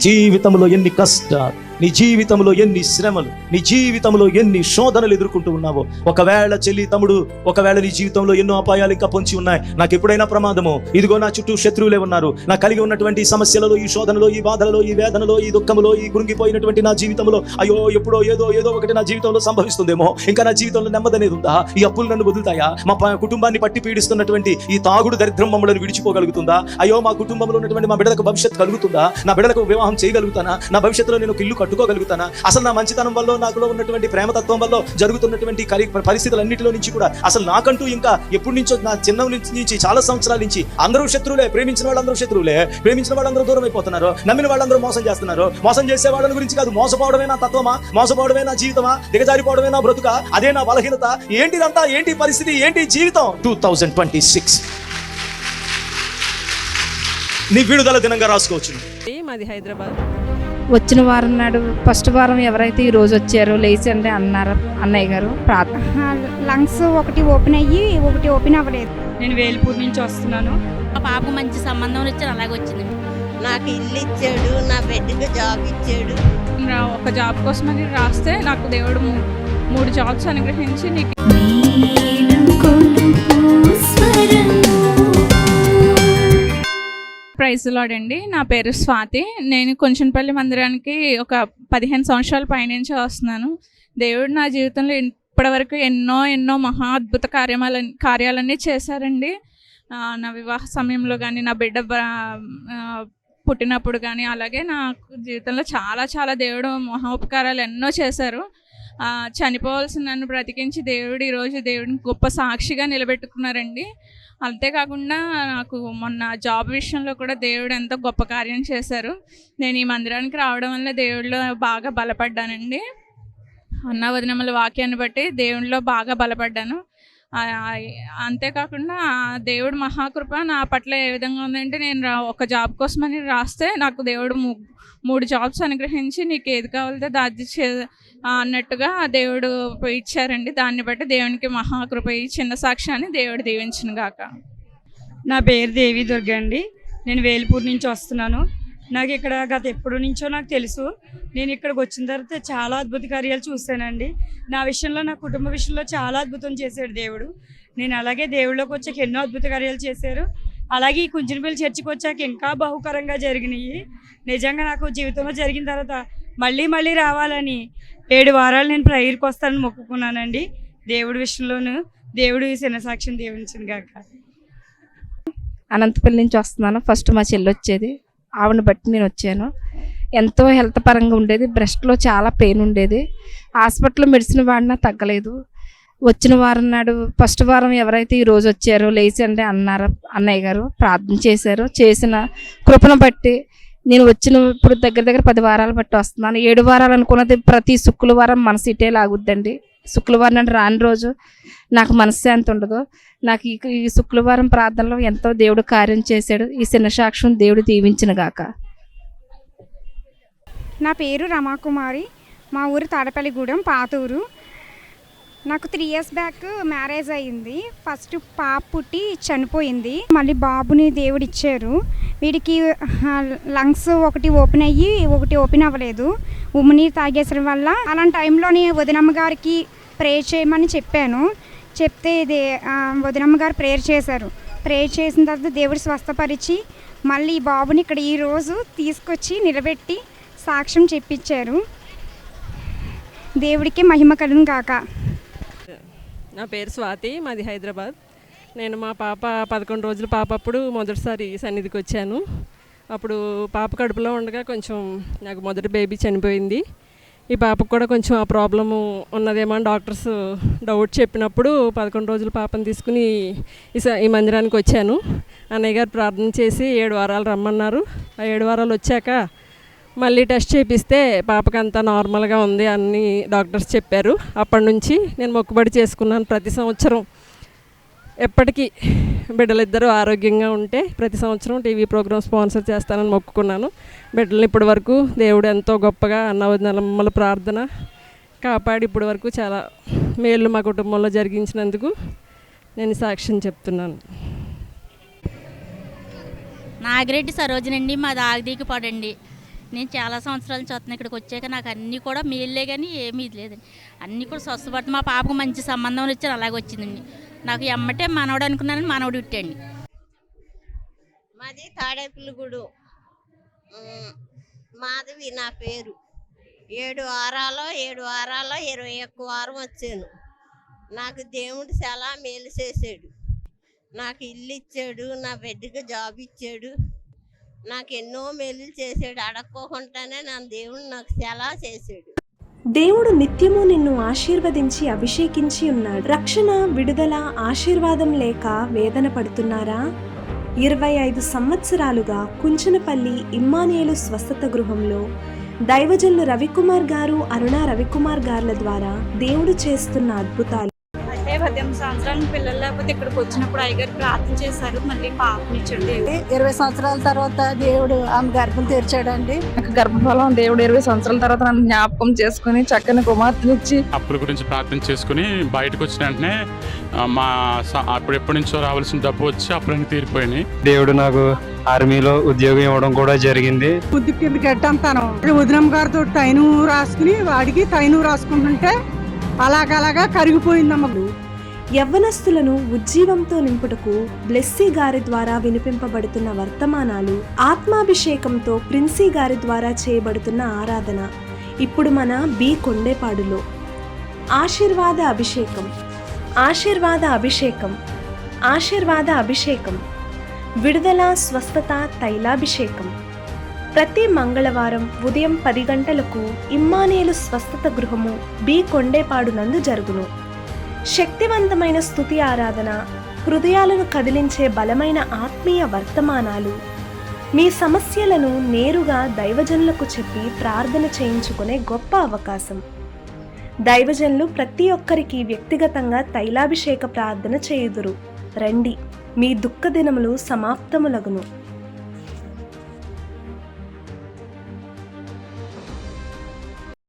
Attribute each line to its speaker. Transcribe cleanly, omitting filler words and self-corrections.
Speaker 1: జీవితంలో ఎన్ని కష్టాలు, నీ జీవితంలో ఎన్ని శ్రమలు, నీ జీవితంలో ఎన్ని శోధనలు ఎదుర్కొంటూ ఉన్నావో, ఒకవేళ చెల్లి తమ్ముడు, ఒకవేళ నీ జీవితంలో ఎన్నో అపాయాలు ఇంకా పొంచి ఉన్నాయి. నాకు ఎప్పుడైనా ప్రమాదమో, ఇదిగో నా చుట్టూ శత్రువులే ఉన్నారు, నా కలిగి ఉన్నటువంటి సమస్యలలో, ఈ శోధనలో, ఈ బాధలలో, ఈ వేదనలో, ఈ దుఃఖములో, ఈ కృంగిపోయినటువంటి నా జీవితంలో, అయ్యో ఎప్పుడో ఏదో ఒకటి నా జీవితంలో సంభవిస్తుందేమో, ఇంకా నా జీవితంలో నెమ్మదనేది ఉందా, ఈ అప్పులు నన్ను వదులుతాయా, మా కుటుంబాన్ని పట్టి పీడిస్తున్నటువంటి ఈ తాగుడు దరిద్రం మమ్మల్ని విడిచిపోగలుగుతుందా, అయ్యో మా కుటుంబంలో ఉన్నటువంటి మా బిడ్డలకు భవిష్యత్తు కలుగుతుందా, నా బిడ్డలకు వివాహం చేయగలుగుతానా, నా భవిష్యత్తులో నేను ఒక ఇల్లు కట్టుకోగలుగుతానా, అసలు నా మంచితనం వల్ల, నాకులో ఉన్నటువంటి ప్రేమతత్వం వల్ల జరుగుతున్నటువంటి పరిస్థితులన్నింటిలో నుంచి కూడా అసలు నాకంటూ ఇంకా ఎప్పటి నుంచో, నా చిన్న నుంచి చాలా సంవత్సరాల నుంచి అందరూ శత్రువులే, ప్రేమించిన వాళ్ళందరూ శత్రువులే, ప్రేమించిన వాళ్ళందరూ దూరం అయిపోతున్నారు, నమ్మిన వాళ్ళందరూ మోసం చేస్తున్నారు. మోసం చేసే వాళ్ళ గురించి కాదు, మోసపోవడమే నా తత్వమా, మోసపోవడమే నా జీవితమా, దిగజారిపోవడమే నా బ్రతుక, అదే నా బలహీనత, ఏంటిదంతా, ఏంటి పరిస్థితి, ఏంటి జీవితం. 2026 నీ విడుదల దినంగా రాసుకోవచ్చు.
Speaker 2: మాది హైదరాబాద్.
Speaker 3: వచ్చిన వారం నాడు ఫస్ట్ వారం ఎవరైతే ఈ రోజు వచ్చారో లేచండి అన్నారు అన్నయ్య గారు.
Speaker 4: లంగ్స్ ఒకటి ఓపెన్ అయ్యి ఒకటి ఓపెన్ అవ్వలేదు.
Speaker 5: నేను వేల్పూర్ నుంచి వస్తున్నాను.
Speaker 6: మా పాపకు మంచి సంబంధం వచ్చారు, అలాగే వచ్చింది.
Speaker 7: నాకు ఇల్లు ఇచ్చాడు, నా బిడ్డకు జాబ్ ఇచ్చాడు.
Speaker 5: ఒక జాబ్ కోసమని రాస్తే నాకు దేవుడు 3 జాబ్స్ అనుగ్రహించి నీకు ప్రైజ్ లార్డ్ అండి. నా పేరు స్వాతి. నేను కొంచెంపల్లి మందిరానికి ఒక 15 సంవత్సరాల పైనుంచి వస్తున్నాను. దేవుడు నా జీవితంలో ఇప్పటివరకు ఎన్నో మహా అద్భుత కార్యాలన్నీ చేశారండి. నా వివాహ సమయంలో కానీ, నా బిడ్డ పుట్టినప్పుడు కానీ, అలాగే నా జీవితంలో చాలా దేవుడు మహోపకారాలు ఎన్నో చేశారు. చనిపోవాల్సిన నన్ను బ్రతికించి దేవుడు ఈరోజు దేవుడిని గొప్ప సాక్షిగా నిలబెట్టుకున్నారండి. అంతేకాకుండా నాకు మొన్న జాబ్ విషయంలో కూడా దేవుడు ఎంతో గొప్ప కార్యం చేశారు. నేను ఈ మందిరానికి రావడం వల్ల దేవుడిలో బాగా బలపడ్డానండి. అన్న వదినమ్మల వాక్యాన్ని బట్టి దేవుడిలో బాగా బలపడ్డాను. అంతేకాకుండా దేవుడు మహాకృప నా పట్ల ఏ విధంగా ఉందంటే, నేను ఒక జాబ్ కోసమని రాస్తే నాకు దేవుడు 3 జాబ్స్ అనుగ్రహించి నీకు ఏది కావాలితే దాది అన్నట్టుగా దేవుడు ఇచ్చారండి. దాన్ని బట్టి దేవునికి మహాకృప, ఈ చిన్న సాక్ష్యాన్ని దేవుడు దీవించును గాక. నా పేరు దేవి దుర్గ అండి. నేను వేల్పూర్ నుంచి వస్తున్నాను. నాకు ఇక్కడ గత ఎప్పటి నుంచో నాకు తెలుసు. నేను ఇక్కడికి వచ్చిన తర్వాత చాలా అద్భుత కార్యాలు చూశానండి. నా విషయంలో, నా కుటుంబ విషయంలో చాలా అద్భుతం చేశాడు దేవుడు. నేను అలాగే దేవుళ్ళలోకి వచ్చాక ఎన్నో అద్భుత కార్యాలు చేశారు. అలాగే ఈ కుంజనపల్లి చర్చికి వచ్చాక ఇంకా బహుకరంగా జరిగినాయి. నిజంగా నాకు జీవితంలో జరిగిన తర్వాత మళ్ళీ రావాలని 7 వారాలు నేను ప్రేయర్కి వస్తానని మొక్కుకున్నానండి. దేవుడి విషయంలోనూ దేవుడు ఈ చిన్న సాక్ష్యం దీవించిన గాక.
Speaker 3: అనంతపల్లి నుంచి వస్తున్నాను. ఫస్ట్ మా చెల్లి వచ్చేది, ఆవిడని బట్టి నేను వచ్చాను. ఎంతో హెల్త్ పరంగా ఉండేది, బ్రెస్ట్లో చాలా పెయిన్ ఉండేది. హాస్పిటల్లో మెడిసిన్ వాడినా తగ్గలేదు. వచ్చిన వారం నాడు ఫస్ట్ వారం ఎవరైతే ఈ రోజు వచ్చారో లేచండి అన్నారు అన్నయ్య గారు. ప్రార్థన చేశారు. చేసిన కృపను బట్టి నేను ఇప్పుడు దగ్గర 10 వారాలు బట్టి వస్తున్నాను. 7 వారాలు అనుకున్నది ప్రతి శుక్రవారం మనసు ఇటే లాగుద్దండి. శుక్రవారం అంటే రాని రోజు నాకు మనశ్శాంతి ఉండదు. నాకు ఈ శుక్రవారం ప్రార్థనలో ఎంతో దేవుడు కార్యం చేశాడు. ఈ చిన్న సాక్ష్యం దేవుడు దీవించిన గాక.
Speaker 4: నా పేరు రమాకుమారి. మా ఊరు తాడపల్లిగూడెం, పాతూరు. నాకు 3 ఇయర్స్ బ్యాక్ మ్యారేజ్ అయ్యింది. ఫస్ట్ పాప పుట్టి చనిపోయింది. మళ్ళీ బాబుని దేవుడు ఇచ్చారు. వీడికి లంగ్స్ ఒకటి ఓపెన్ అయ్యి ఒకటి ఓపెన్ అవ్వలేదు. ఉమ్మనీరు తాగేసడం వల్ల. అలాంటి టైంలోని వదినమ్మ గారికి ప్రేయర్ చేయమని చెప్పాను. చెప్తే వదినమ్మ గారు ప్రేయర్ చేశారు. ప్రేయర్ చేసిన తర్వాత దేవుడు స్వస్థపరిచి మళ్ళీ ఈ బాబుని ఇక్కడ ఈరోజు తీసుకొచ్చి నిలబెట్టి సాక్ష్యం చెప్పించారు. దేవుడికి మహిమ కలుగును గాక.
Speaker 2: నా పేరు స్వాతి. మాది హైదరాబాద్. నేను మా పాప 11 రోజుల పాప అప్పుడు మొదటిసారి సన్నిధికి వచ్చాను. అప్పుడు పాప కడుపులో ఉండగా కొంచెం నాకు మొదటి బేబీ చనిపోయింది. ఈ పాపకు కూడా కొంచెం ఆ ప్రాబ్లము ఉన్నదేమో అని డాక్టర్స్ డౌట్ చెప్పినప్పుడు 11 రోజుల పాపను తీసుకుని ఈ మందిరానికి వచ్చాను. అన్నయ్య గారు ప్రార్థన చేసి 7 వారాలు రమ్మన్నారు. ఆ 7 వారాలు వచ్చాక మళ్ళీ టెస్ట్ చేపిస్తే పాపకంతా నార్మల్గా ఉంది అని డాక్టర్స్ చెప్పారు. అప్పటి నుంచి నేను మొక్కుబడి చేసుకున్నాను. ప్రతి సంవత్సరం ఎప్పటికీ బిడ్డలిద్దరూ ఆరోగ్యంగా ఉంటే ప్రతి సంవత్సరం టీవీ ప్రోగ్రామ్ స్పాన్సర్ చేస్తానని మొక్కుకున్నాను. బిడ్డలు ఇప్పటి వరకు దేవుడు ఎంతో గొప్పగా అన్నవదినమ్మల ప్రార్థన కాపాడి ఇప్పటి వరకు చాలా మేలు మా కుటుంబంలో జరిగించినందుకు నేను సాక్ష్యం చెప్తున్నాను.
Speaker 6: నాగిరెడ్డి సరోజనండి. మాది ఆగదీకి పడండి. నేను చాలా సంవత్సరాల నుంచి వస్తున్నాను. ఇక్కడికి వచ్చాక నాకు అన్నీ కూడా మేలే కానీ ఏమీ ఇది లేదండి. అన్నీ కూడా స్వస్థపడి మా పాపకు మంచి సంబంధం వచ్చాను, అలాగే వచ్చిందండి. నాకు ఎమ్మటే మనవడు అనుకున్నానని మనవడు ఇట్టండి.
Speaker 7: మాది తాడేపల్లిగూడు. మాధవి నా పేరు. 7 వారాల్లో 21 వారం వచ్చాను. నాకు దేవుడు చాలా మేలు చేశాడు. నాకు ఇల్లు ఇచ్చాడు, నా బిడ్డకి జాబ్ ఇచ్చాడు, నాకు ఎన్నో మేలు చేశాడు. అడక్కోకుండానే నా దేవుడు నాకు చాలా చేశాడు.
Speaker 8: దేవుడు నిత్యము నిన్ను ఆశీర్వదించి అభిషేకించి ఉన్నాడు. రక్షణ, విడుదల, ఆశీర్వాదం లేక వేదన పడుతున్నారా? 25 సంవత్సరాలుగా కుంచనపల్లి ఇమ్మానుయేలు స్వస్థత గృహంలో దైవజనులు రవికుమార్ గారు, అరుణ రవికుమార్ గారుల ద్వారా దేవుడు చేస్తున్న అద్భుతాలు.
Speaker 9: అంటే 18 సంవత్సరాల పిల్లలు లేకపోతే ఇక్కడికి వచ్చినప్పుడు అయ్యగారు ప్రార్థన చేశారు, మళ్ళీ పాపనిచ్చాడు.
Speaker 10: 20 సంవత్సరాల తర్వాత దేవుడు ఆమె గర్భం తెరిచాడండి.
Speaker 3: నాకు గర్భఫలం దేవుడు 20 సంవత్సరాల తర్వాత నన్ను జ్ఞాపకం చేసుకుని చక్కని కుమార్తెనిచ్చి
Speaker 11: అప్పుల గురించి ప్రార్థన చేసుకుని బయటకు వచ్చిన వెంటనే మా అప్పుడు ఎప్పటి నుంచో రావాల్సిన డబ్బు వచ్చి అప్పులన్నీ తీరిపోయినాయి.
Speaker 12: దేవుడు నాకు ఆర్మీలో ఉద్యోగం ఇవ్వడం కూడా జరిగింది.
Speaker 10: బుద్ధి కిందకి ఎట్టంతాను ఉదయం గారితో తైను రాసుకుని వాడికి తైను రాసుకుంటుంటే అలాగలాగా కరిగిపోయిందమ్మకు.
Speaker 8: యవ్వనస్తులను ఉజ్జీవంతో నింపుటకు బ్లెస్సీ గారి ద్వారా వినిపింపబడుతున్న వర్తమానాలు, ఆత్మాభిషేకంతో ప్రిన్సీ గారి ద్వారా చేయబడుతున్న ఆరాధన ఇప్పుడు మన బి కొండేపాడులో. ఆశీర్వాద అభిషేకం, ఆశీర్వాద అభిషేకం, ఆశీర్వాద అభిషేకం, విడుదల, స్వస్థత, తైలాభిషేకం. ప్రతి మంగళవారం ఉదయం 10 గంటలకు ఇమ్మానుయేలు స్వస్థత గృహము బి కొండేపాడు నందు జరుగును. శక్తివంతమైన స్తుతి ఆరాధన, హృదయాలను కదిలించే బలమైన ఆత్మీయ వర్తమానాలు, మీ సమస్యలను నేరుగా దైవజనులకు చెప్పి ప్రార్థన చేయించుకునే గొప్ప అవకాశం. దైవజనులు ప్రతి ఒక్కరికి వ్యక్తిగతంగా తైలాభిషేక ప్రార్థన చేయుదురు. రండి, మీ దుఃఖ దినములు సమాప్తములగును.